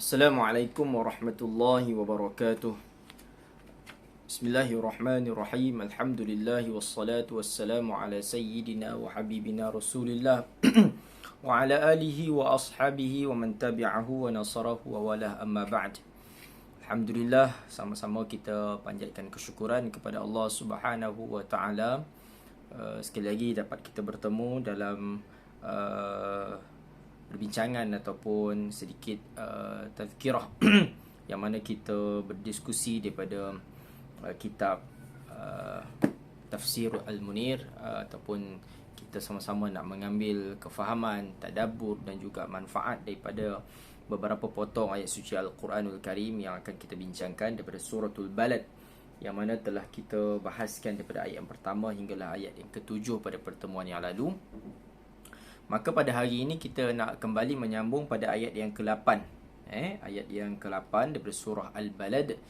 Assalamualaikum warahmatullahi wabarakatuh. Bismillahirrahmanirrahim. Alhamdulillah wassalatu wassalamu ala sayyidina wa habibina Rasulillah wa ala alihi wa ashabihi wa man tabi'ahu wa nasarahu wa walah, amma ba'd. Alhamdulillah, sama-sama kita panjatkan kesyukuran kepada Allah Subhanahu wa taala. Sekali lagi dapat kita bertemu dalam perbincangan ataupun sedikit tazkirah yang mana kita berdiskusi daripada kitab Tafsir Al-Munir, ataupun kita sama-sama nak mengambil kefahaman, tadabbur dan juga manfaat daripada beberapa potong ayat suci Al-Quranul Karim yang akan kita bincangkan daripada suratul Balad, yang mana telah kita bahaskan daripada ayat yang pertama hinggalah ayat yang ke-7 pada pertemuan yang lalu. Maka pada hari ini kita nak kembali menyambung pada ayat yang ke-8. Ayat yang ke-8 daripada surah Al-Balad,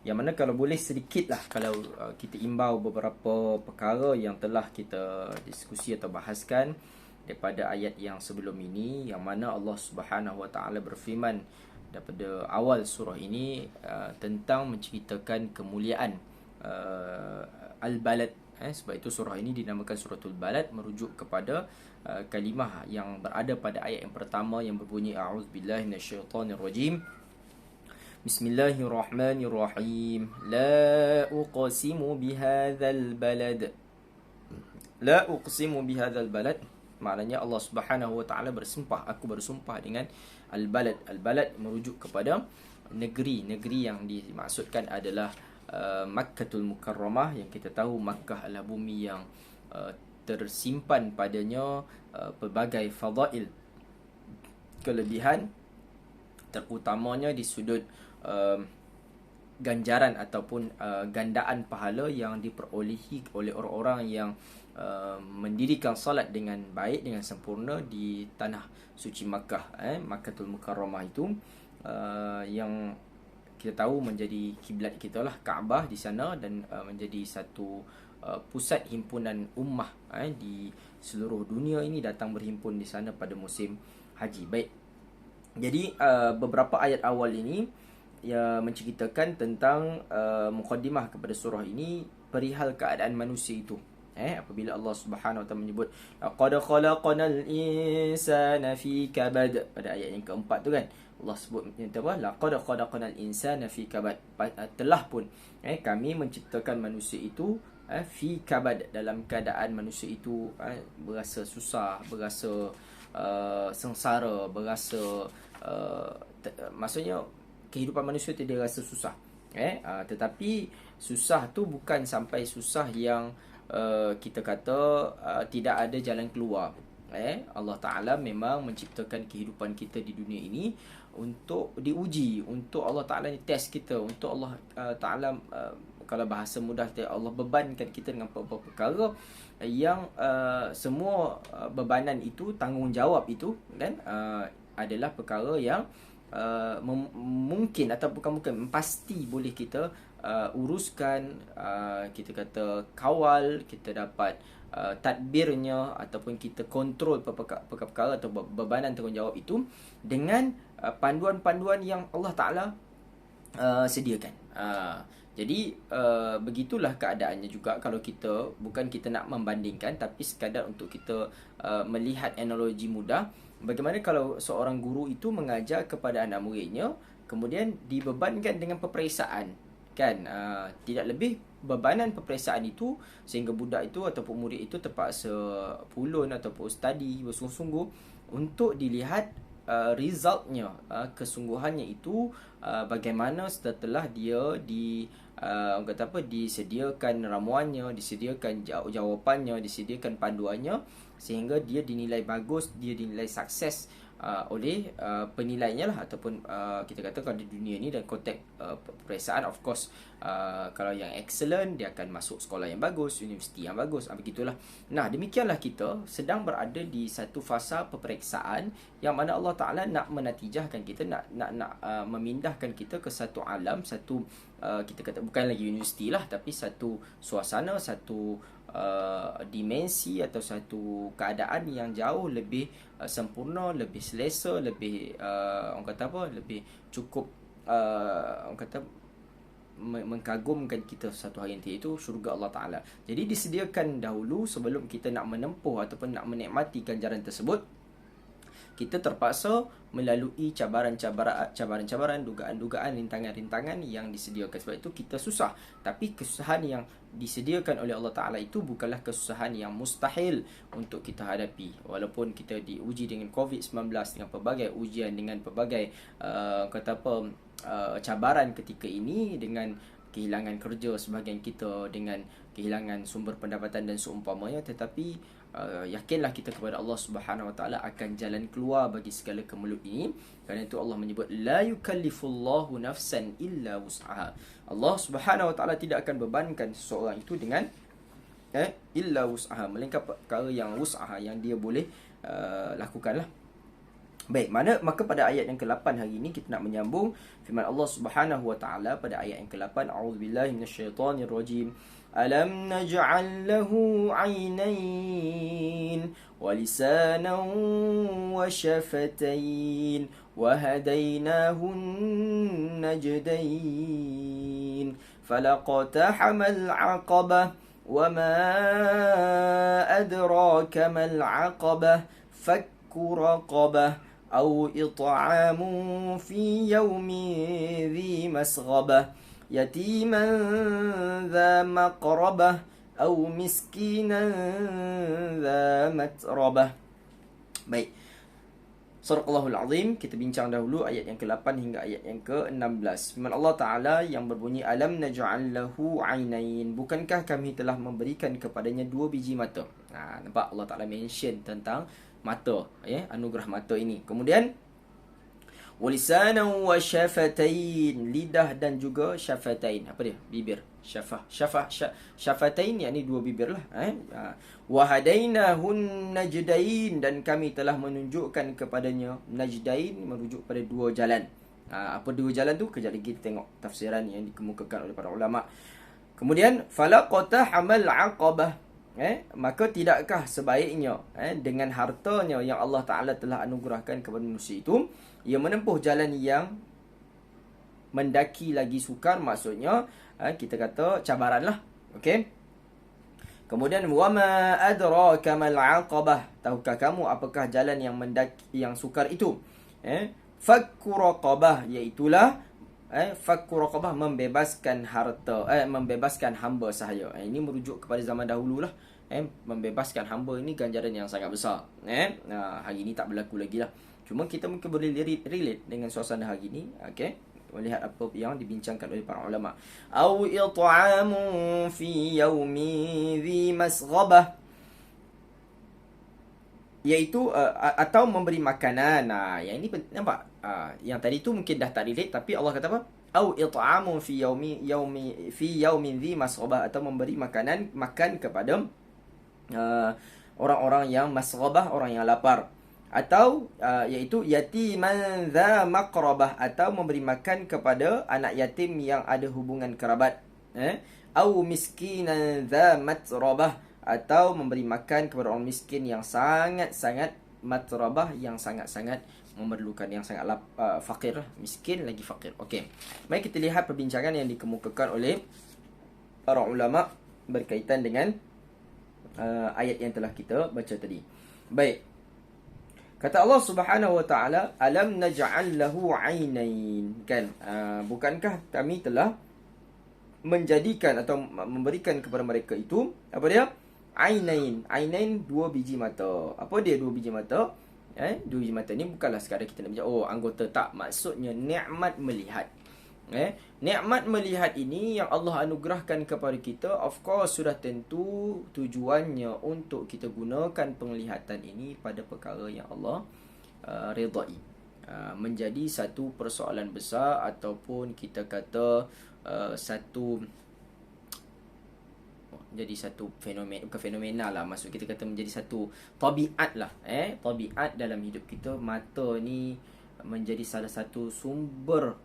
yang mana kalau boleh sedikitlah kalau kita imbau beberapa perkara yang telah kita diskusi atau bahaskan daripada ayat yang sebelum ini, yang mana Allah Subhanahu Wa Taala berfirman daripada awal surah ini tentang menceritakan kemuliaan Al-Balad. Sebab itu surah ini dinamakan suratul Balad, merujuk kepada kalimah yang berada pada ayat yang pertama yang berbunyi a'udzubillahi minasyaitonirrajim. Bismillahirrahmanirrahim. La uqsimu bihadzal balad. La uqsimu bihadzal balad, maknanya Allah Subhanahu wa taala bersumpah, aku bersumpah dengan al-balad. Al-balad merujuk kepada negeri yang dimaksudkan adalah Makkatul Mukarramah, yang kita tahu Makkah adalah bumi yang tersimpan padanya pelbagai fadail, kelebihan, terutamanya di sudut ganjaran ataupun gandaan pahala yang diperolehi oleh orang-orang yang mendirikan salat dengan baik, dengan sempurna di tanah suci Makkah, Makkatul Mukarramah itu, yang kita tahu menjadi kiblat kita lah, Kaabah di sana, dan menjadi satu pusat himpunan ummah di seluruh dunia ini datang berhimpun di sana pada musim haji. Baik. Jadi beberapa ayat awal ini ya menceritakan tentang mukadimah kepada surah ini perihal keadaan manusia itu. Apabila Allah Subhanahu Wa Taala menyebut laqad khalaqnal insana fi kabad pada ayat yang keempat tu kan, Allah sebut apa? Laqad khalaqnal insana fi kabad, telah pun kami menciptakan manusia itu fi kabad, dalam keadaan manusia itu berasa susah, berasa sengsara, berasa maksudnya kehidupan manusia tu dia rasa susah. Tetapi susah tu bukan sampai susah yang kita kata tidak ada jalan keluar. Allah Ta'ala memang menciptakan kehidupan kita di dunia ini untuk diuji, untuk Allah Ta'ala ni test kita, untuk Allah Ta'ala kalau bahasa mudah Allah bebankan kita dengan beberapa perkara yang semua bebanan itu, tanggungjawab itu kan adalah perkara yang mungkin atau bukan mungkin, pasti boleh kita uruskan, kita kata kawal, kita dapat tadbirnya ataupun kita kontrol perkara-perkara atau bebanan tanggungjawab itu dengan panduan-panduan yang Allah Ta'ala sediakan. Jadi begitulah keadaannya juga kalau kita, bukan kita nak membandingkan, tapi sekadar untuk kita melihat analogi mudah. Bagaimana kalau seorang guru itu mengajar kepada anak muridnya, kemudian dibebankan dengan peperiksaan, kan? Tidak lebih bebanan peperiksaan itu sehingga budak itu ataupun murid itu terpaksa pulun ataupun study bersungguh-sungguh untuk dilihat resultnya, kesungguhannya itu bagaimana setelah dia disediakan ramuannya, disediakan jawapannya, disediakan panduannya, sehingga dia dinilai bagus, dia dinilai sukses oleh penilainya lah, ataupun kita kata kalau di dunia ni dan konteks peperiksaan, of course kalau yang excellent dia akan masuk sekolah yang bagus, universiti yang bagus, begitulah. Nah, demikianlah kita sedang berada di satu fasa peperiksaan yang mana Allah Ta'ala nak menatijahkan kita, nak memindahkan kita ke satu alam, satu kita kata bukan lagi universiti lah, tapi satu suasana, satu dimensi atau satu keadaan yang jauh lebih sempurna, lebih selesa, lebih orang kata apa, lebih cukup orang kata mengagumkan kita satu hari nanti, itu syurga Allah Ta'ala. Jadi disediakan dahulu sebelum kita nak menempuh ataupun nak menikmati ganjaran tersebut. Kita terpaksa melalui cabaran-cabaran, dugaan-dugaan, rintangan-rintangan yang disediakan. Sebab itu kita susah. Tapi kesusahan yang disediakan oleh Allah Ta'ala itu bukanlah kesusahan yang mustahil untuk kita hadapi. Walaupun kita diuji dengan COVID-19, dengan pelbagai ujian, dengan pelbagai cabaran ketika ini, dengan kehilangan kerja sebahagian kita, dengan kehilangan sumber pendapatan dan seumpamanya, tetapi yakinlah kita kepada Allah Subhanahu Wa Taala akan jalan keluar bagi segala kemelut ini. Kerana itu Allah menyebut la yukallifullahu nafsan illa wus'aha. Allah Subhanahu Wa Taala tidak akan bebankan seseorang itu dengan illa wus'aha, melainkan perkara yang wus'aha, yang dia boleh lakukanlah. Baik, maka pada ayat yang ke-8 hari ini kita nak menyambung firman Allah Subhanahu Wa Taala pada ayat yang ke-8. A'udzubillahi minasyaitonirrajim. Alam naj'al lahu 'aynayn wa lisanan wa shafatayn wa hadaynahu najdayn falaqtahamal 'aqabah wa ma adraka mal 'aqabah fakku raqabah أو إطعام في يوم ذي مسغبة يتيما ذا مقربة أو مسكينا ذا متربة. Baik, Surahul Azim, kita bincang dahulu ayat yang ke-8 hingga ayat yang ke-16. Firman Allah Ta'ala yang berbunyi, Alam naj'al lahu 'ainain, bukankah kami telah memberikan kepadanya 2 biji mata. Nampak Allah Ta'ala mention tentang mata, anugerah mata ini. Kemudian walisanan wa syafatain, lidah dan juga syafatain. Apa dia? Bibir. Syafatain, yakni 2 bibir lah. Wa hadainahun najdain, dan kami telah menunjukkan kepadanya najdain, merujuk pada 2 jalan. Apa 2 jalan tu? Kejap lagi kita tengok tafsiran yang dikemukakan oleh para ulama. Kemudian falaqata hamal aqabah, maka tidakkah sebaiknya dengan hartanya yang Allah Ta'ala telah anugerahkan kepada manusia itu, ia menempuh jalan yang mendaki lagi sukar, maksudnya kita kata cabaran lah. Okey. Kemudian wama adraka mal aqabah, tahukah kamu apakah jalan yang mendaki yang sukar itu? Fakku raqabah, iaitulah fakku raqabah, membebaskan harta, membebaskan hamba sahaya. Ini merujuk kepada zaman dahulu lah. Membebaskan hamba ini ganjaran yang sangat besar. Hari ini tak berlaku lagi lah. Cuma kita mungkin boleh relate dengan suasana hari ini. Okey, melihat apa yang dibincangkan oleh para ulama. Au it'amun fi yaumi dhi masghabah, iaitu atau memberi makanan. Yang ini nampak, yang tadi tu mungkin dah tak relate, tapi Allah kata apa? Au it'amun fi yaumin dhi masghabah, atau memberi makan kepada orang-orang yang masghabah, orang yang lapar. Atau iaitu yatiman dha maqrabah, atau memberi makan kepada anak yatim yang ada hubungan kerabat. Au miskinan dha matrabah, atau memberi makan kepada orang miskin yang sangat-sangat matrabah, yang sangat-sangat memerlukan, yang sangat fakir, miskin lagi fakir. Okey, mari kita lihat perbincangan yang dikemukakan oleh para ulama berkaitan dengan ayat yang telah kita baca tadi. Baik, kata Allah Subhanahu Wa Taala, alam naj'al lahu 'ainain, kan? Bukankah kami telah menjadikan atau memberikan kepada mereka itu, apa dia? Ainain. Ainain, 2 biji mata. Apa dia 2 biji mata? 2 biji mata ni bukanlah sekadar kita nak bincang anggota, tak. Maksudnya nikmat melihat. Nikmat melihat ini yang Allah anugerahkan kepada kita, of course sudah tentu tujuannya untuk kita gunakan penglihatan ini pada perkara yang Allah redai. Menjadi satu persoalan besar, ataupun kita kata jadi satu fenomena lah, maksud kita kata menjadi satu tabiat lah. Tabiat dalam hidup kita. Mata ni menjadi salah satu sumber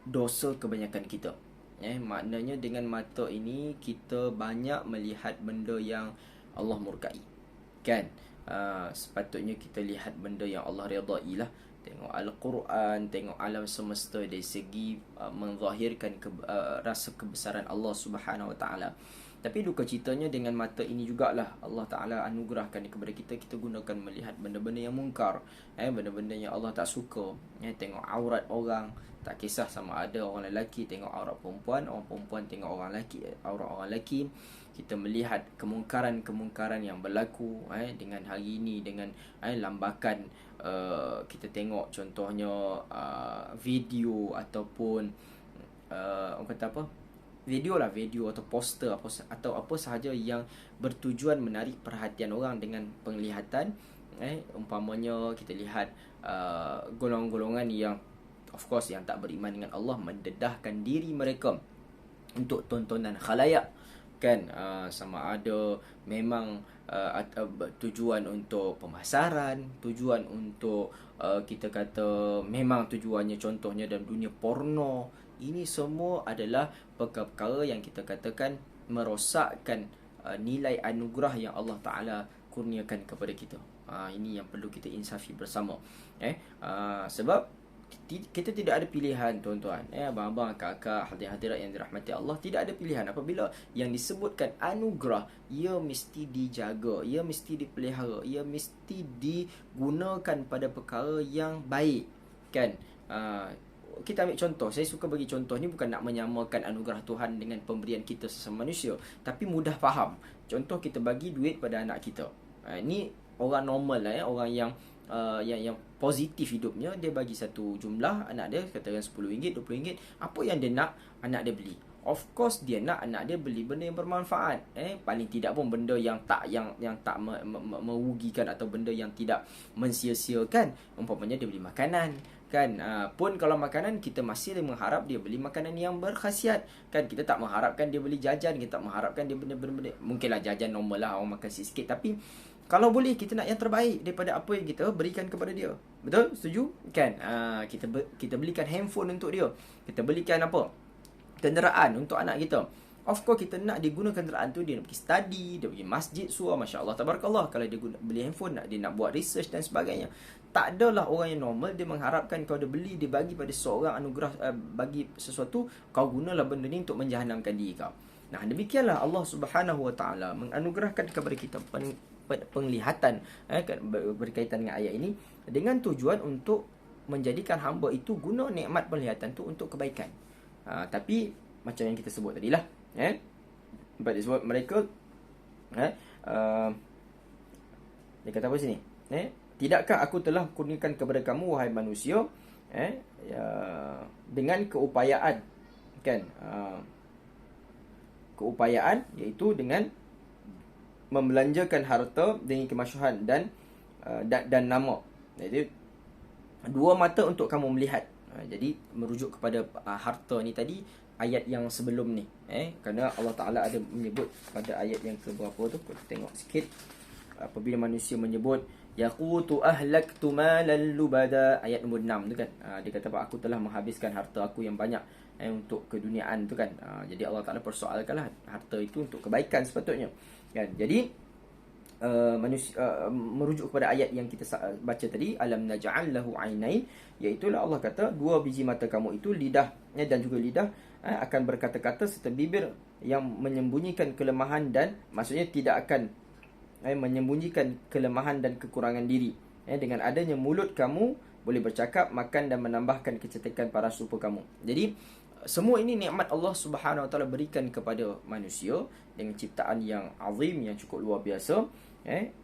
dosa kebanyakan kita. Maknanya dengan mata ini kita banyak melihat benda yang Allah murkai, kan? Sepatutnya kita lihat benda yang Allah redai lah. Tengok Al-Quran, tengok alam semesta dari segi menzahirkan rasa kebesaran Allah Subhanahu Wa Taala. Tapi duka citanya dengan mata ini jugalah Allah Ta'ala anugerahkan kepada kita, kita gunakan melihat benda-benda yang mungkar, benda-benda yang Allah tak suka. Tengok aurat orang, tak kisah sama ada orang lelaki tengok aurat perempuan, orang perempuan tengok orang lelaki, aurat orang lelaki. Kita melihat kemungkaran-kemungkaran yang berlaku dengan hari ini, dengan lambakan kita tengok contohnya video ataupun orang kata apa, video atau poster atau apa sahaja yang bertujuan menarik perhatian orang dengan penglihatan. Umpamanya kita lihat golongan-golongan yang of course yang tak beriman dengan Allah mendedahkan diri mereka untuk tontonan khalayak, kan? Sama ada memang tujuan untuk pemasaran, tujuan untuk kita kata memang tujuannya contohnya dalam dunia porno. Ini semua adalah perkara-perkara yang kita katakan merosakkan nilai anugerah yang Allah Ta'ala kurniakan kepada kita. Ini yang perlu kita insafi bersama. Sebab kita tidak ada pilihan, tuan-tuan, abang-abang, kakak, hadirat yang dirahmati Allah. Tidak ada pilihan. Apabila yang disebutkan anugerah, ia mesti dijaga, ia mesti dipelihara, ia mesti digunakan pada perkara yang baik, kan? Kita ambil contoh. Saya suka bagi contoh ni bukan nak menyamakan anugerah Tuhan dengan pemberian kita sesama manusia, tapi mudah faham. Contoh, kita bagi duit pada anak kita. Ni orang normal lah, orang yang positif hidupnya. Dia bagi satu jumlah, anak dia katakan RM10, RM20. Apa yang dia nak anak dia beli? Of course dia nak anak dia beli benda yang bermanfaat. Paling tidak pun benda yang tak merugikan atau benda yang tidak mensia-siakan. Umpamanya dia beli makanan, kan? Pun kalau makanan, kita masih mengharap dia beli makanan yang berkhasiat, kan? Kita tak mengharapkan dia beli jajan, kita tak mengharapkan dia benda-benda mungkinlah jajan normal lah, orang makan sikit. Tapi kalau boleh, kita nak yang terbaik daripada apa yang kita berikan kepada dia. Betul? Setuju? Kan? Kita belikan handphone untuk dia. Kita belikan apa? Kenderaan untuk anak kita. Of course, kita nak dia guna kenderaan tu, dia nak pergi study, dia pergi masjid, surah, Masya Allah, Tabarakallah. Kalau dia beli handphone, dia nak buat research dan sebagainya. Tak adalah orang yang normal, dia mengharapkan kau dia beli, dia bagi pada seorang anugerah, bagi sesuatu, kau gunalah benda ni untuk menjahanamkan diri kau. Nah, demikianlah Allah Subhanahu Wa Taala menganugerahkan kepada kita penglihatan berkaitan dengan ayat ini, dengan tujuan untuk menjadikan hamba itu guna nikmat penglihatan tu untuk kebaikan. Tapi macam yang kita sebut tadi lah, sebab mereka dia kata apa sini, tidakkah aku telah kurniakan kepada kamu wahai manusia dengan keupayaan, kan? Keupayaan iaitu dengan membelanjakan harta dengan kemasyhuran dan nama. Jadi dua mata untuk kamu melihat. Jadi merujuk kepada harta ni tadi, ayat yang sebelum ni, kerana Allah Ta'ala ada menyebut pada ayat yang keberapa tu, kita tengok sikit. Apabila manusia menyebut yaqutu ahlaktu malan lubada, ayat nombor 6 tu kan, dia kata aku telah menghabiskan harta aku yang banyak untuk keduniaan tu kan. Jadi Allah Ta'ala persoalkanlah harta itu untuk kebaikan sepatutnya, kan? Jadi merujuk kepada ayat yang kita baca tadi, alam naj'al lahu ainain, iaitu Allah kata dua biji mata kamu itu, lidah dan juga lidah akan berkata-kata serta bibir yang menyembunyikan kelemahan, dan maksudnya tidak akan menyembunyikan kelemahan dan kekurangan diri. Dengan adanya mulut kamu boleh bercakap, makan dan menambahkan kecantikan para serupa kamu. Jadi semua ini nikmat Allah Subhanahu Wa Taala berikan kepada manusia dengan ciptaan yang azim, yang cukup luar biasa,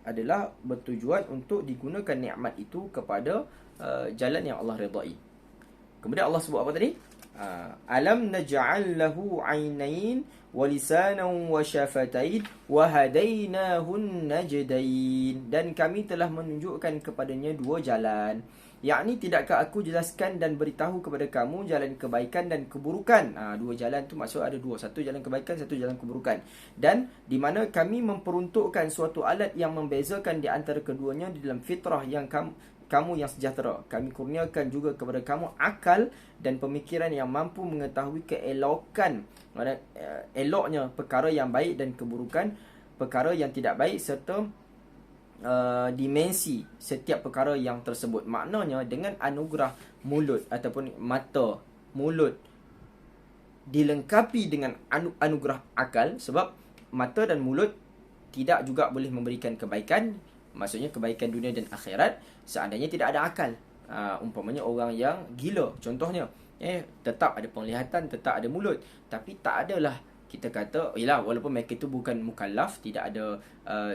adalah bertujuan untuk digunakan nikmat itu kepada jalan yang Allah redai. Kemudian Allah sebut apa tadi? Alam naj'al lahu 'ainain wa lisanan wa syafatain wa hadainahun najdain, dan kami telah menunjukkan kepadanya dua jalan. Yakni, tidakkah aku jelaskan dan beritahu kepada kamu jalan kebaikan dan keburukan? Dua jalan tu maksud ada dua, satu jalan kebaikan, satu jalan keburukan. Dan di mana kami memperuntukkan suatu alat yang membezakan di antara keduanya di dalam fitrah yang kamu yang sejahtera. Kami kurniakan juga kepada kamu akal dan pemikiran yang mampu mengetahui keelokan, eloknya perkara yang baik dan keburukan perkara yang tidak baik, serta dimensi setiap perkara yang tersebut. Maknanya dengan anugerah mulut ataupun mata, mulut dilengkapi dengan anugerah akal, sebab mata dan mulut tidak juga boleh memberikan kebaikan, maksudnya kebaikan dunia dan akhirat, seandainya tidak ada akal. Umpamanya orang yang gila contohnya, tetap ada penglihatan, tetap ada mulut, tapi tak adalah, kita kata yalah, walaupun mereka itu bukan mukallaf, tidak ada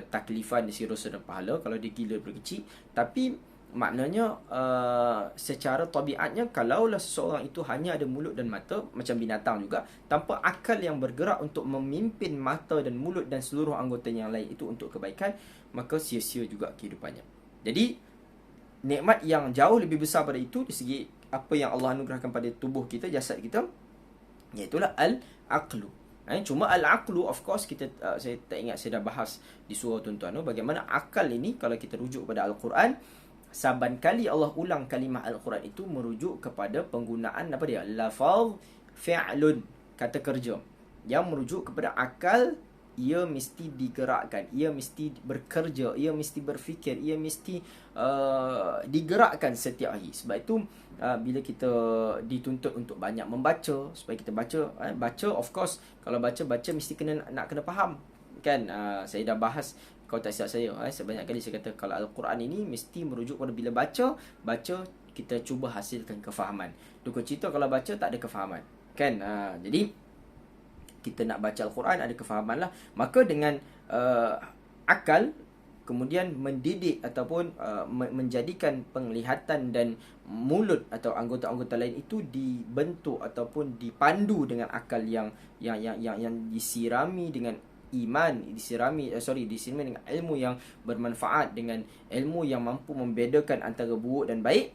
taklifan di dosa dan pahala kalau dia gila berkecil, tapi maknanya secara tabiatnya, kalaulah seseorang itu hanya ada mulut dan mata, macam binatang juga, tanpa akal yang bergerak untuk memimpin mata dan mulut dan seluruh anggota yang lain itu untuk kebaikan, maka sia-sia juga kehidupannya. Jadi nikmat yang jauh lebih besar pada itu di segi apa yang Allah anugerahkan pada tubuh kita, jasad kita, iaitulah al-aqlu. Cuma al-aqlu, of course, saya tak ingat saya dah bahas di surah tuan-tuan, bagaimana akal ini, kalau kita rujuk pada Al-Quran, saban kali Allah ulang kalimah Al-Quran itu merujuk kepada penggunaan apa dia? Lafaz fi'lun, kata kerja, yang merujuk kepada akal. Ia mesti digerakkan, ia mesti bekerja, ia mesti berfikir, ia mesti digerakkan setiap hari. Sebab itu bila kita dituntut untuk banyak membaca, supaya kita baca, of course, kalau baca mesti nak kena faham kan. Saya dah bahas, kalau tak silap saya, sebanyak kali saya kata kalau Al-Quran ini mesti merujuk pada bila baca kita cuba hasilkan kefahaman. Dukun cerita kalau baca tak ada kefahaman kan. Jadi kita nak baca Al-Quran ada kefahaman lah. Maka dengan akal, kemudian mendidik ataupun menjadikan penglihatan dan mulut atau anggota-anggota lain itu dibentuk ataupun dipandu dengan akal yang disirami dengan iman, disirami dengan ilmu yang bermanfaat, dengan ilmu yang mampu membedakan antara buruk dan baik.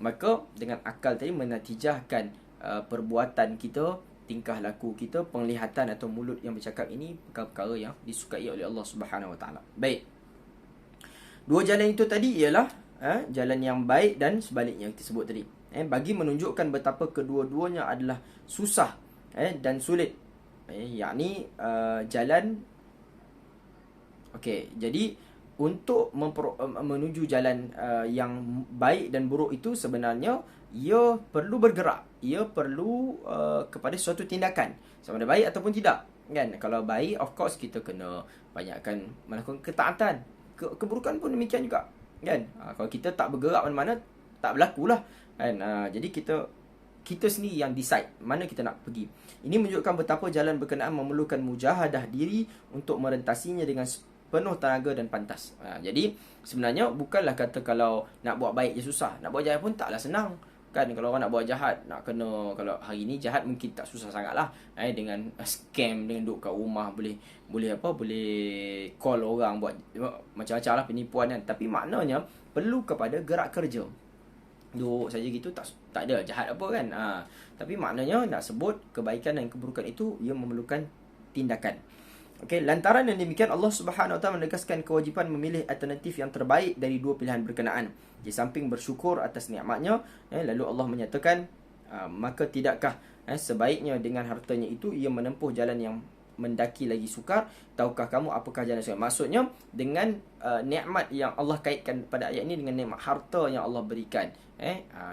Maka dengan akal tadi menatijahkan perbuatan kita, tingkah laku kita, penglihatan atau mulut yang bercakap ini perkara-perkara yang disukai oleh Allah Subhanahu Wa Taala. Baik. Dua jalan itu tadi ialah jalan yang baik dan sebaliknya yang kita sebut tadi. Bagi menunjukkan betapa kedua-duanya adalah susah dan sulit. Yakni jalan, okey, jadi untuk menuju jalan yang baik dan buruk itu sebenarnya ia perlu bergerak, ia perlu kepada suatu tindakan, sama ada baik ataupun tidak kan. Kalau baik, of course kita kena banyakkan melakukan ketaatan. Keburukan pun demikian juga kan. Kalau kita tak bergerak mana-mana, tak berlakulah kan. Jadi kita sendiri yang decide mana kita nak pergi. Ini menunjukkan betapa jalan berkenaan memerlukan mujahadah diri untuk merentasinya dengan penuh tenaga dan pantas. Jadi sebenarnya bukanlah kata kalau nak buat baik je susah, nak buat jahat pun taklah senang kan. Kalau orang nak buat jahat, nak kena, kalau hari ni jahat mungkin tak susah sangat lah, dengan scam, dengan duduk kat rumah, boleh call orang buat macam-macam lah, penipuan kan. Tapi maknanya perlu kepada gerak kerja. Duduk saja gitu tak ada jahat apa kan. Tapi maknanya nak sebut kebaikan dan keburukan itu, ia memerlukan tindakan. Okey, lantaran yang demikian Allah Subhanahu Wa Taala menegaskan kewajipan memilih alternatif yang terbaik dari dua pilihan berkenaan. Di samping bersyukur atas nikmatnya, lalu Allah menyatakan, maka tidakkah sebaiknya dengan hartanya itu ia menempuh jalan yang mendaki lagi sukar? Tahukah kamu apakah jalan sukar? Maksudnya dengan nikmat yang Allah kaitkan pada ayat ini dengan nikmat harta yang Allah berikan.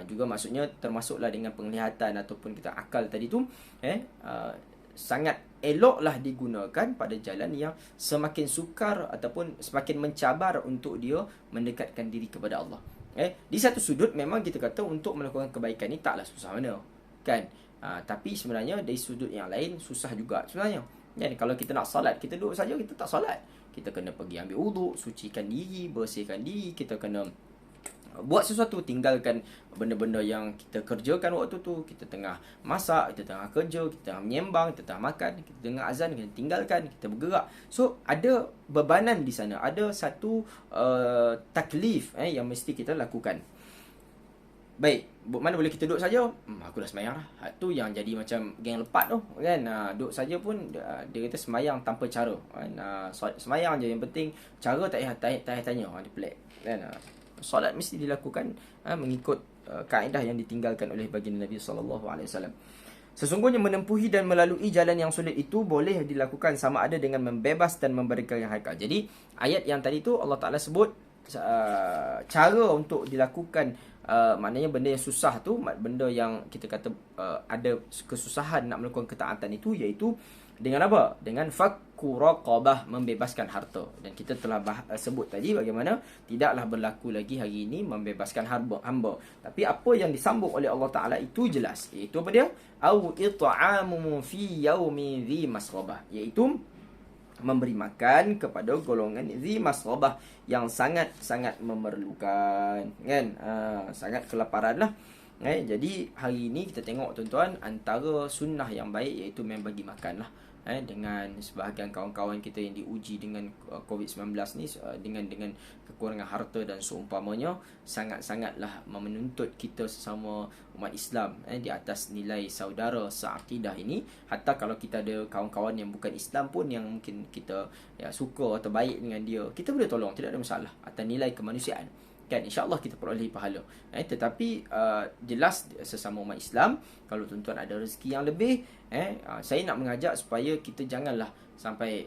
Juga maksudnya termasuklah dengan penglihatan ataupun kita akal tadi tu, sangat eloklah digunakan pada jalan yang semakin sukar ataupun semakin mencabar untuk dia mendekatkan diri kepada Allah. Di satu sudut memang kita kata untuk melakukan kebaikan ni taklah susah mana kan. Tapi sebenarnya dari sudut yang lain susah juga sebenarnya. Kalau kita nak salat, kita duduk saja kita tak salat. Kita kena pergi ambil wuduk, sucikan diri, bersihkan diri, kita kena buat sesuatu, tinggalkan benda-benda yang kita kerjakan waktu tu. Kita tengah masak, kita tengah kerja, kita tengah menyembang, kita tengah makan, kita dengar azan, kita tinggalkan, kita bergerak. So ada bebanan di sana, ada satu taklif yang mesti kita lakukan. Baik, mana boleh kita duduk saja? Aku dah semayang lah. Tu yang jadi macam geng lepat tu kan. Duduk saja pun dia kata semayang tanpa cara kan. Semayang je, yang penting cara tak payah tanya. Dia pelik kan. solat mesti dilakukan mengikut kaedah yang ditinggalkan oleh baginda Nabi SAW. Sesungguhnya menempuhi dan melalui jalan yang sulit itu boleh dilakukan sama ada dengan membebas dan memberikan yang haikal. Jadi ayat yang tadi tu Allah Ta'ala sebut cara untuk dilakukan maknanya benda yang susah tu, benda yang kita kata ada kesusahan nak melakukan ketaatan itu, iaitu dengan apa? Dengan fakku raqabah, membebaskan harta. Dan kita telah sebut tadi bagaimana tidaklah berlaku lagi hari ini membebaskan hamba. Tapi apa yang disambung oleh Allah Ta'ala itu jelas, iaitu apa dia? Au it'amu fi yaumi dhi masrabah, iaitu memberi makan kepada golongan dhi masrabah yang sangat-sangat memerlukan, kan? Sangat kelaparan lah. Jadi hari ini kita tengok tuan-tuan, antara sunnah yang baik iaitu memang bagi makan lah. Dengan sebahagian kawan-kawan kita yang diuji dengan COVID-19 ni, dengan kekurangan harta dan seumpamanya, sangat-sangatlah menuntut kita sesama umat Islam di atas nilai saudara seakidah ini. Hatta kalau kita ada kawan-kawan yang bukan Islam pun, yang mungkin kita suka atau baik dengan dia, kita boleh tolong, tidak ada masalah, atas nilai kemanusiaan, kan? InsyaAllah kita peroleh pahala. Tetapi jelas sesama umat Islam, kalau tuan-tuan ada rezeki yang lebih, saya nak mengajak supaya kita janganlah sampai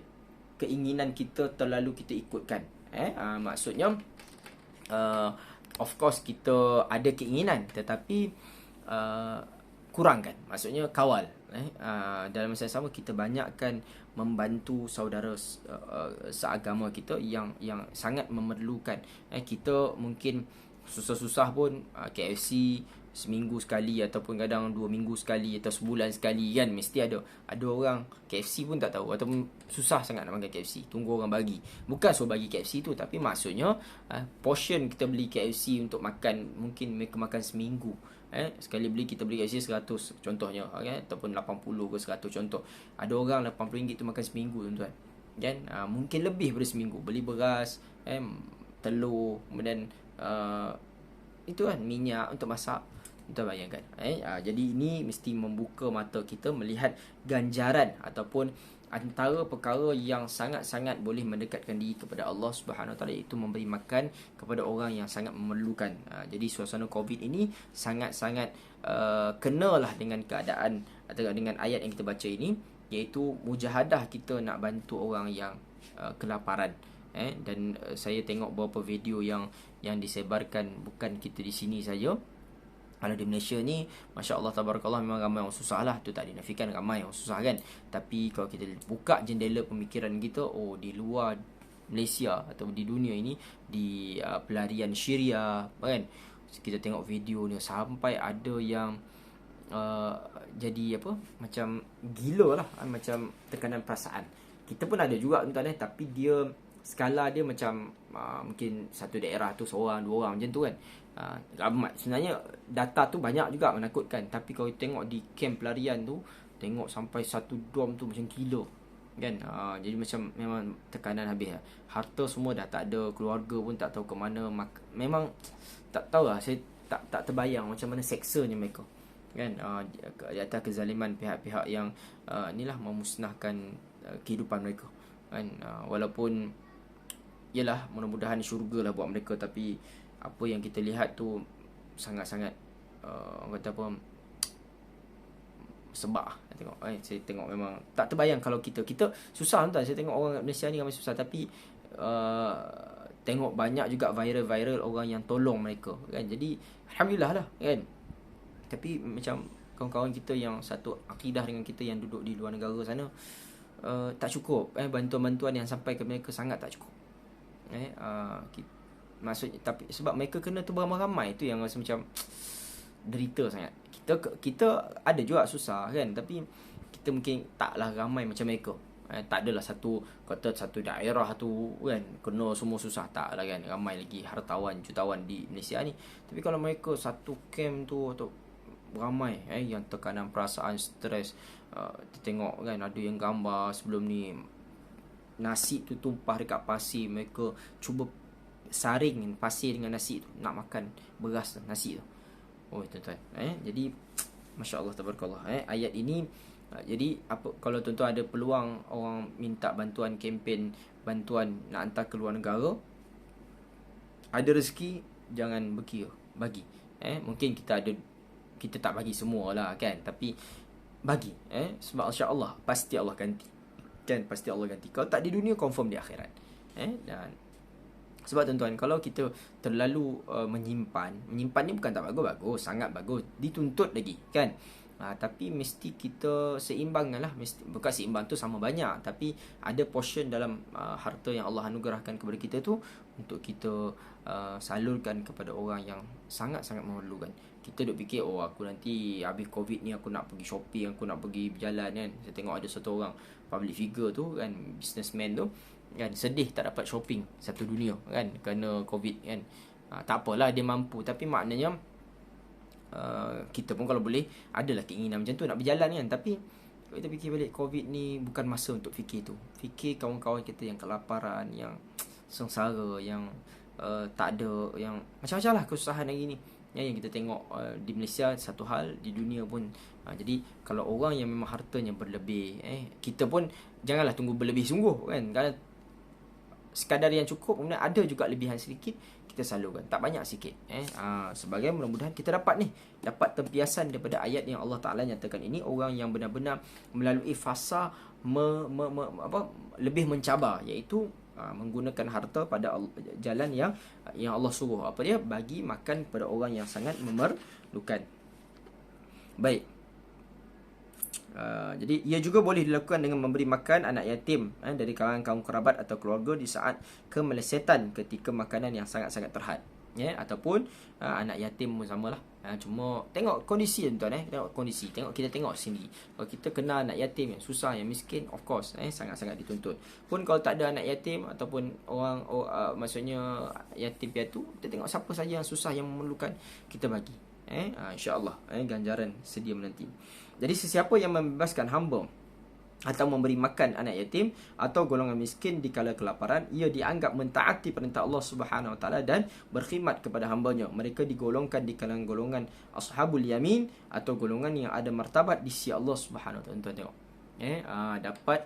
keinginan kita terlalu kita ikutkan. Maksudnya of course kita ada keinginan, tetapi kurangkan, maksudnya kawal. Dalam masa yang sama kita banyakkan membantu saudara seagama kita yang sangat memerlukan. Kita mungkin susah-susah pun KFC seminggu sekali, ataupun kadang 2 minggu sekali, atau sebulan sekali, kan? Mesti ada orang KFC pun tak tahu, ataupun susah sangat nak makan KFC, tunggu orang bagi. Bukan suruh bagi KFC tu, tapi maksudnya portion kita beli KFC untuk makan, mungkin mereka makan seminggu. Sekali beli, kita beli KFC 100 contohnya, ataupun 80 ke 100 contoh. Ada orang RM80 tu makan seminggu, tuan-tuan, kan? Mungkin lebih daripada seminggu. Beli beras, telur, kemudian itu kan minyak untuk masak. Kita bayangkan. Jadi ini mesti membuka mata kita melihat ganjaran ataupun antara perkara yang sangat-sangat boleh mendekatkan diri kepada Allah Subhanahu Wa Taala, iaitu memberi makan kepada orang yang sangat memerlukan. Jadi suasana COVID ini sangat-sangat kenalah dengan keadaan atau dengan ayat yang kita baca ini, iaitu mujahadah kita nak bantu orang yang kelaparan. Dan saya tengok beberapa video yang disebarkan, bukan kita di sini saja. Kalau di Malaysia ni, Masya Allah Tabarakallah, memang ramai orang susah lah. Tu tak dinafikan, ramai orang susah, kan? Tapi kalau kita buka jendela pemikiran kita, di luar Malaysia atau di dunia ini, di pelarian Syria, kan? Kita tengok video ni, sampai ada yang jadi apa, macam gila lah, macam tekanan perasaan. Kita pun ada juga, tuan-tuan, tapi dia skala dia macam mungkin satu daerah tu seorang, dua orang macam tu, kan? Sebenarnya data tu banyak juga menakutkan, tapi kalau tengok di kamp pelarian tu, tengok sampai satu dom tu macam gila, kan? Jadi macam memang tekanan habis lah. Harta semua dah tak ada, keluarga pun tak tahu ke mana. Memang tak tahu lah, saya tak terbayang macam mana seksanya mereka, kan? Di atas kezaliman pihak-pihak yang inilah memusnahkan kehidupan mereka, kan? Walaupun yalah, mudah-mudahan syurga lah buat mereka, tapi apa yang kita lihat tu sangat-sangat kata apa, sebab tengok, saya tengok memang tak terbayang. Kalau kita susah, tuan. Saya tengok orang Malaysia ni ramai susah, tapi tengok banyak juga viral orang yang tolong mereka, kan? Jadi alhamdulillah lah, kan? Tapi macam kawan-kawan kita yang satu akidah dengan kita yang duduk di luar negara sana, tak cukup. Bantuan-bantuan yang sampai ke mereka sangat tak cukup. Maksudnya, tapi sebab mereka kena tu beramai-ramai, tu yang rasa macam derita sangat. Kita ada juga susah, kan? Tapi kita mungkin taklah ramai macam mereka. Tak adalah satu daerah tu, kan, kena semua susah, tak lah, kan? Ramai lagi hartawan, jutawan di Malaysia ni. Tapi kalau mereka satu camp tu atau ramai yang tekanan perasaan, stres, kita tengok, kan, ada yang gambar sebelum ni nasi tu tumpah dekat pasir, mereka cuba saring pasir dengan nasi tu, nak makan beras tu, nasi tu. Tuan-tuan, jadi Masya Allah Tabarakallah, ayat ini. Jadi apa, kalau tuan-tuan ada peluang orang minta bantuan, kempen bantuan nak hantar ke luar negara, ada rezeki, jangan berkira, bagi. Mungkin kita tak bagi semua lah kan, tapi bagi. Sebab insya-Allah pasti Allah ganti. Kan, pasti Allah ganti. Kalau tak di dunia, confirm di akhirat. Dan sebab tuan-tuan, kalau kita terlalu menyimpan ni bukan tak bagus, sangat bagus, dituntut lagi kan. Tapi mesti kita seimbangkan lah. Bukan seimbang tu sama banyak, tapi ada portion dalam harta yang Allah anugerahkan kepada kita tu untuk kita salurkan kepada orang yang sangat-sangat memerlukan. Kita duk fikir, oh aku nanti habis COVID ni aku nak pergi shopping, aku nak pergi berjalan kan. Saya tengok ada satu orang public figure tu kan, businessman tu kan, sedih tak dapat shopping satu dunia kan kerana COVID kan. Tak apalah dia mampu, tapi maknanya kita pun kalau boleh adalah keinginan macam tu nak berjalan kan. Tapi kita fikir balik, COVID ni bukan masa untuk fikir tu. Fikir kawan-kawan kita yang kelaparan, yang sengsara, yang tak ada, yang macam-macam lah kesusahan hari ni yang kita tengok di Malaysia satu hal, di dunia pun. Jadi kalau orang yang memang hartanya berlebih, kita pun janganlah tunggu berlebih sungguh kan. Kalau sekadar yang cukup, kemudian ada juga lebihan sedikit, kita salurkan, tak banyak sikit. Sebagai mudah-mudahan kita dapat tempiasan daripada ayat yang Allah Ta'ala nyatakan ini. Orang yang benar-benar melalui fasa lebih mencabar, iaitu menggunakan harta pada jalan yang Allah suruh. Apa dia? Bagi makan kepada orang yang sangat memerlukan. Baik. Jadi ia juga boleh dilakukan dengan memberi makan anak yatim dari kalangan kaum kerabat atau keluarga di saat kemelesetan ketika makanan yang sangat-sangat terhad. Ataupun anak yatim pun samalah. Cuma tengok kondisi tuan, tengok kondisi, kita tengok sendiri. Kalau kita kenal anak yatim yang susah, yang miskin, of course sangat-sangat dituntut. Pun kalau tak ada anak yatim ataupun orang maksudnya yatim piatu, kita tengok siapa saja yang susah, yang memerlukan, kita bagi. InsyaAllah ganjaran sedia menanti. Jadi sesiapa yang membebaskan hamba atau memberi makan anak yatim atau golongan miskin di kala kelaparan, ia dianggap mentaati perintah Allah Subhanahu Wa Taala dan berkhidmat kepada hambanya. Mereka digolongkan di kalangan golongan ashabul yamin atau golongan yang ada martabat di sisi Allah Subhanahu Wa Taala. Tuan tengok. Dapat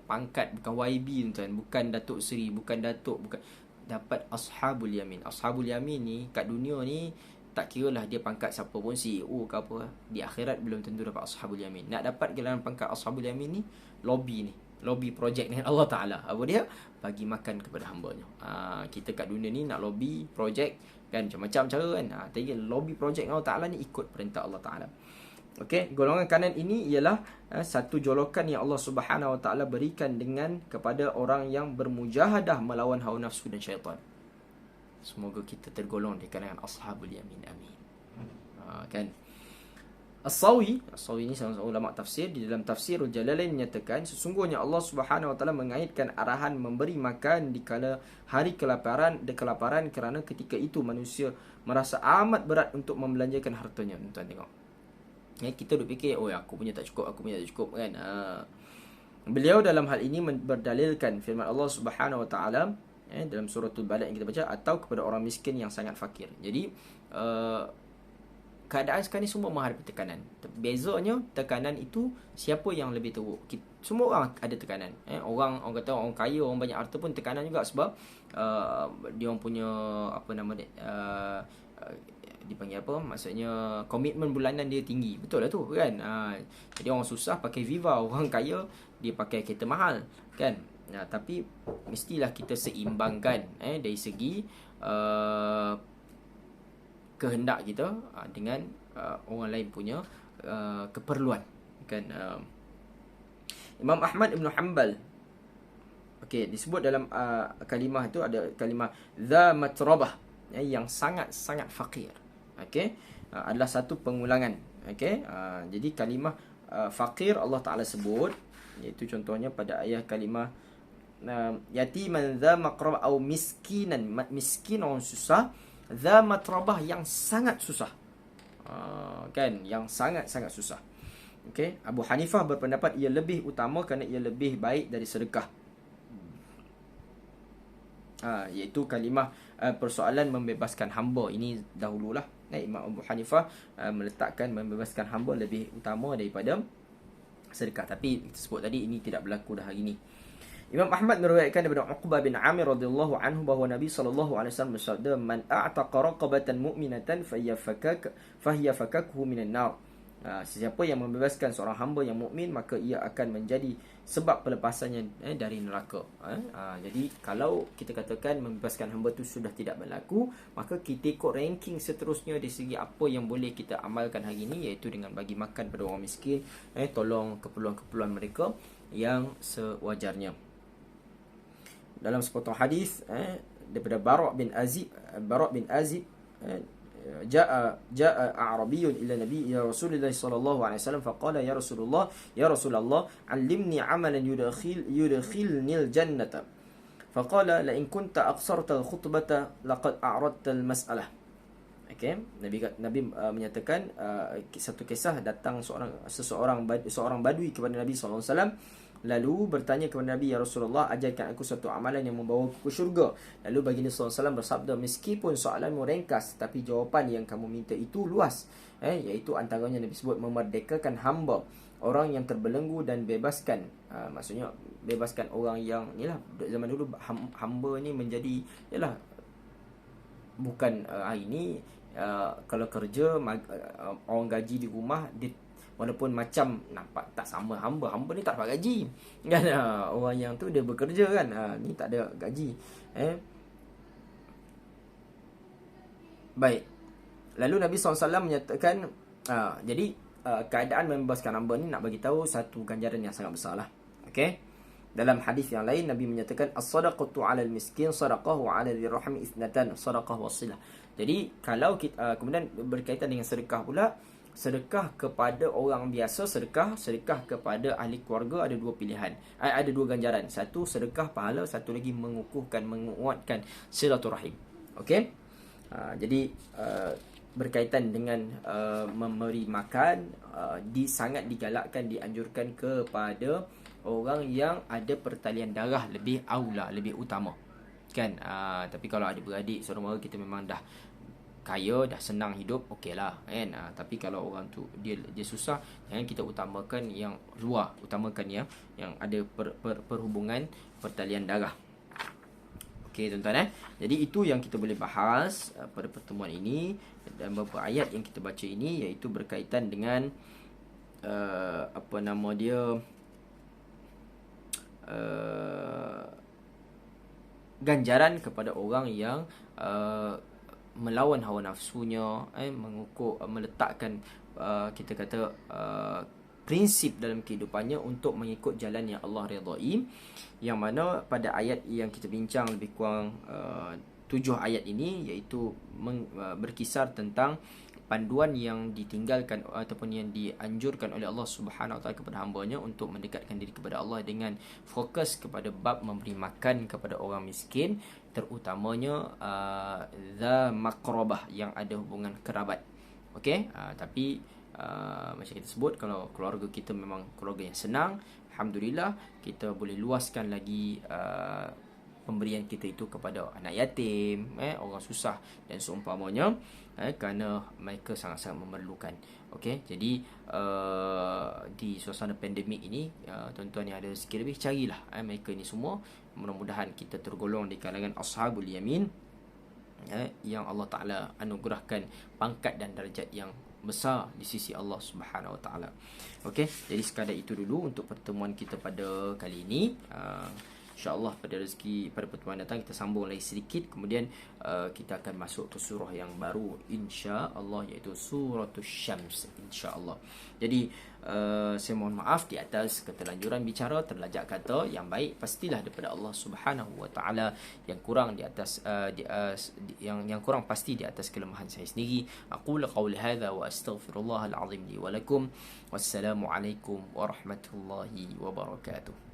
pangkat, bukan YB tuan, bukan Datuk Seri, bukan Datuk, bukan, dapat ashabul yamin. Ashabul yamin ni kat dunia ni tak kira lah dia pangkat siapa pun, CEO ke apa, di akhirat belum tentu dapat ashabul yamin. Nak dapat gelaran pangkat ashabul yamin ni, lobby projek dengan Allah Ta'ala. Apa dia? Bagi makan kepada hambanya. Kita kat dunia ni nak lobby projek kan, macam-macam cara kan. Tapi lobby projek dengan Allah Ta'ala ni ikut perintah Allah Ta'ala. Okey, golongan kanan ini ialah satu jolokan yang Allah Subhanahu Wa Ta'ala berikan dengan kepada orang yang bermujahadah melawan hawa nafsu dan syaitan. Semoga kita tergolong di kalangan ashabul yamin. Amin. Kan? As-Sawi ni seorang ulama tafsir, di dalam Tafsirul Jalalain menyatakan sesungguhnya Allah Subhanahu Wa Taala mengaitkan arahan memberi makan di kala hari kelaparan kerana ketika itu manusia merasa amat berat untuk membelanjakan hartanya. Tuan tengok. Kita duk fikir, oh aku punya tak cukup kan. Beliau dalam hal ini berdalilkan firman Allah Subhanahu Wa Taala dalam suratul Balad yang kita baca, atau kepada orang miskin yang sangat fakir. Jadi keadaan sekarang ni semua menghadapi tekanan. Bezanya tekanan itu siapa yang lebih teruk. Semua orang ada tekanan. Orang kata orang kaya, orang banyak harta pun tekanan juga, sebab dia orang punya apa nama dia, dipanggil apa, maksudnya komitmen bulanan dia tinggi. Betul lah tu kan. Jadi orang susah pakai Viva, orang kaya dia pakai kereta mahal kan. Tapi mestilah kita seimbangkan dari segi kehendak kita dengan orang lain punya keperluan kan. Imam Ahmad Ibn Hanbal, okey, disebut dalam kalimah itu ada kalimah dha matrabah, yang sangat-sangat fakir. Okey, adalah satu pengulangan. Okey, jadi kalimah fakir Allah Taala sebut, iaitu contohnya pada ayat kalimah yatiman dha maqrabah atau miskinan, miskin orang susah, dha matrabah yang sangat susah. Kan, yang sangat-sangat susah. Okey, Abu Hanifah berpendapat ia lebih utama kerana ia lebih baik dari sedekah. Iaitu kalimah persoalan membebaskan hamba ini dahululah. Imam Abu Hanifah meletakkan membebaskan hamba lebih utama daripada sedekah. Tapi kita sebut tadi ini tidak berlaku dah hari ini. Imam Ahmad meriwayatkan daripada Uqbah bin Amir radhiyallahu anhu bahawa Nabi sallallahu alaihi wasallam bersabda, "Man a'taqa raqabatan mu'minatan fahiya fakakhu minan nar." Sesiapa yang membebaskan seorang hamba yang mukmin, maka ia akan menjadi sebab pelepasannya dari neraka. Jadi kalau kita katakan membebaskan hamba tu sudah tidak berlaku, maka kita ikut ranking seterusnya dari segi apa yang boleh kita amalkan hari ini, iaitu dengan bagi makan pada orang miskin, tolong keperluan-keperluan mereka yang sewajarnya. Dalam sepotong hadis daripada Bara' bin Azib جاء أعربي إلى نبي يا رسول الله صلى الله عليه وسلم فقال يا رسول الله علمني عملا يدخلني الجنة فقال لئن كنت أقصرت الخطبة لقد أعرضت المسألة. Okay. Nabi menyatakan satu kisah datang seorang badui kepada Nabi SAW, lalu bertanya kepada Nabi, "Ya Rasulullah, ajarkan aku satu amalan yang membawa ke syurga." Lalu baginda SAW bersabda, "Meskipun soalanmu ringkas, tapi jawapan yang kamu minta itu luas." Iaitu antaranya Nabi sebut memerdekakan hamba, orang yang terbelenggu, dan bebaskan. Maksudnya bebaskan orang yang yalah, zaman dulu hamba ni menjadi yalah, bukan hari ni kalau kerja orang gaji di rumah dia, walaupun macam nampak tak sama hamba ni tak dapat gaji kan, orang yang tu dia bekerja kan, ni tak ada gaji. Baik, lalu Nabi SAW menyatakan jadi keadaan membebaskan hamba ni nak bagi tahu satu ganjaran yang sangat besar lah. Okay? Dalam hadis yang lain Nabi menyatakan as-sadaqatu 'alal miskin sadaqahu 'ala dzirrahmi ithnatan sadaqah wasilah. Jadi kalau kita kemudian berkaitan dengan sedekah pula, sedekah kepada orang biasa, sedekah kepada ahli keluarga ada dua pilihan. Ada dua ganjaran. Satu sedekah pahala, satu lagi menguatkan silaturahim. Okey? Jadi berkaitan dengan memberi makan sangat digalakkan, dianjurkan kepada orang yang ada pertalian darah, lebih aula, lebih utama. Kan? Tapi kalau ada beradik saudara kita memang dah kaya, dah senang hidup, okeylah kan. Tapi kalau orang tu dia susah, jangan kita utamakan yang luar, utamakan yang ada perhubungan pertalian darah. Okey tuan-tuan Jadi itu yang kita boleh bahas pada pertemuan ini, dan beberapa ayat yang kita baca ini iaitu berkaitan dengan ganjaran kepada orang yang melawan hawa nafsunya, meletakkan kita kata prinsip dalam kehidupannya untuk mengikut jalan yang Allah redai, yang mana pada ayat yang kita bincang lebih kurang 7 ayat ini, iaitu berkisar tentang panduan yang ditinggalkan ataupun yang dianjurkan oleh Allah Subhanahu Wa Taala kepada hamba-Nya untuk mendekatkan diri kepada Allah dengan fokus kepada bab memberi makan kepada orang miskin, terutamanya za maqrabah, yang ada hubungan kerabat. Okey, tapi macam kita sebut, kalau keluarga kita memang keluarga yang senang, alhamdulillah, kita boleh luaskan lagi pemberian kita itu kepada anak yatim, orang susah dan seumpamanya, kerana mereka sangat-sangat memerlukan. Okey, jadi di suasana pandemik ini, tuan-tuan yang ada rezeki lebih, carilah mereka ini semua. Mudah-mudahan kita tergolong di kalangan ashabul yamin, yang Allah Ta'ala anugerahkan pangkat dan darjat yang besar di sisi Allah Subhanahu Wa Taala. Okey, jadi sekadar itu dulu untuk pertemuan kita pada kali ini. InsyaAllah pada pertemuan datang kita sambung lagi sedikit, kemudian kita akan masuk ke surah yang baru insya-Allah, iaitu suratul Syams insya-Allah. Jadi saya mohon maaf di atas keterlanjuran bicara, terlajak kata. Yang baik pastilah daripada Allah Subhanahu Wa Taala, yang kurang di atas yang kurang pasti di atas kelemahan saya sendiri. Aqulu qawli hadza wa astaghfirullahal azim li wa lakum. Wassalamu alaikum warahmatullahi wabarakatuh.